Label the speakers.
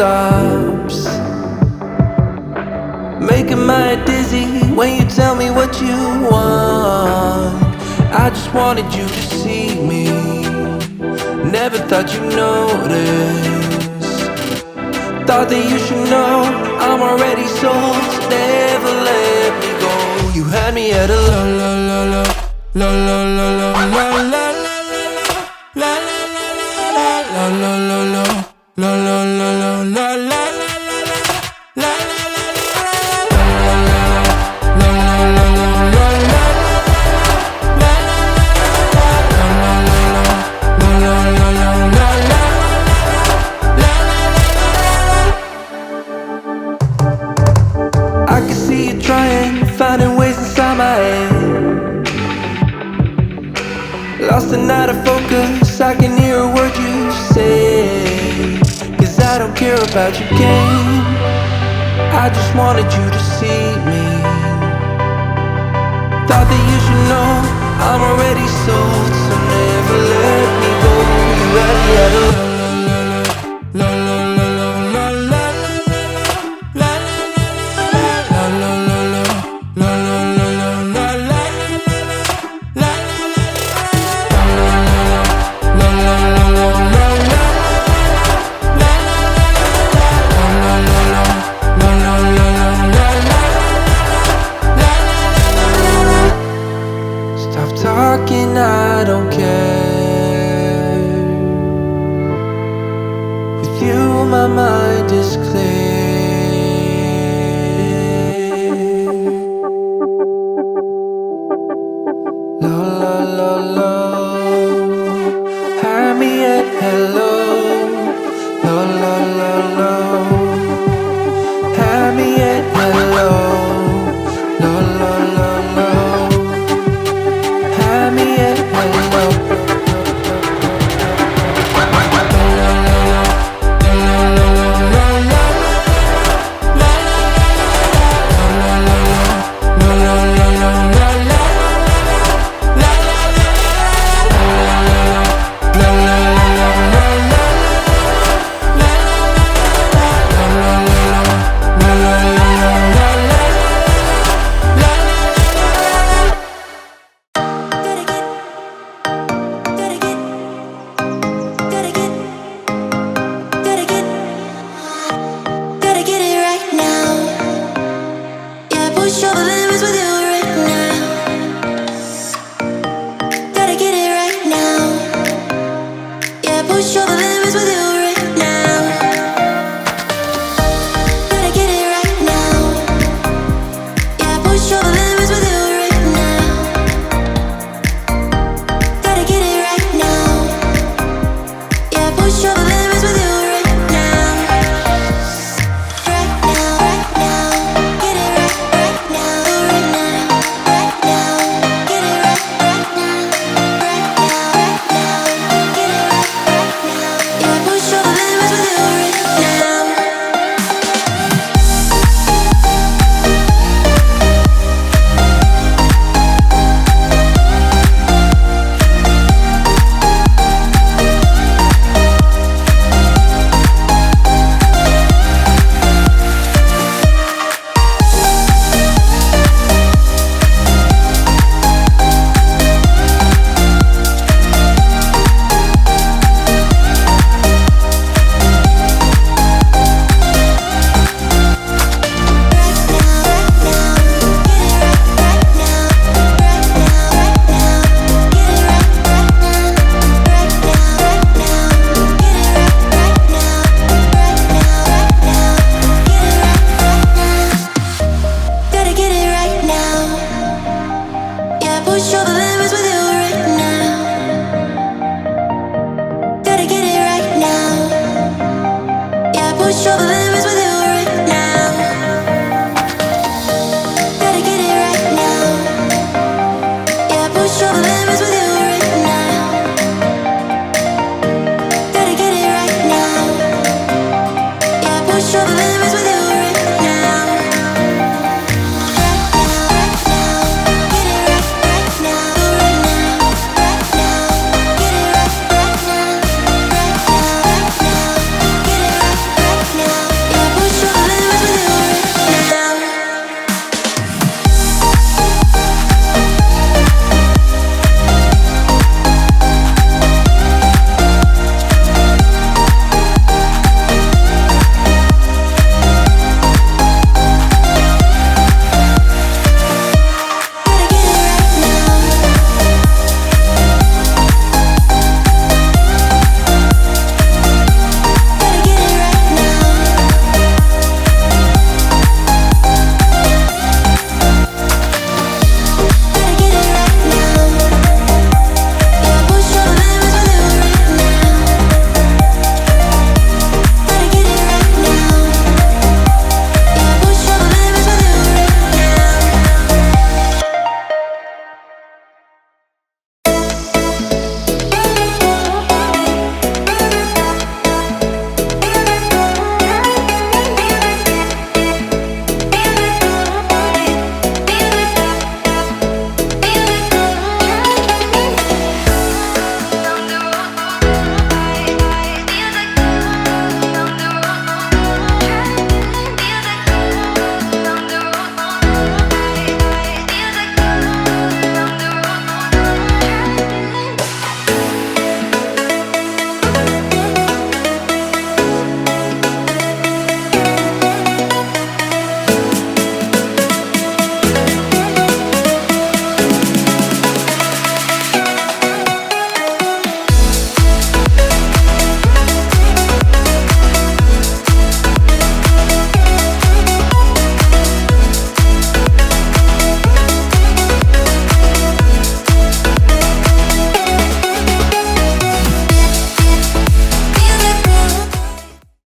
Speaker 1: stops, making my head dizzy when you tell me what you want. I just wanted you to see me, never thought you'd notice. Thought that you should know I'm already sold, so never let me go. You had me at a la la la la la la la la la la la la la la la I can see you trying, finding ways inside my head. Lost and out of focus, I can hear a word you say. Cause I don't care about your game, I just wanted you to see me. Thought that you should know I'm already sold, so never let me go. You had me at a la la la la la la la Stop talking, I don't care. With you my mind is clear. La la la la, have me at hello. La la la la, have me at hello. La la la la, have me at hello.
Speaker 2: Push over limits with you right now. Gotta get it right now. Yeah, push over limits with you right now. Gotta get it right now. Yeah, push over limits.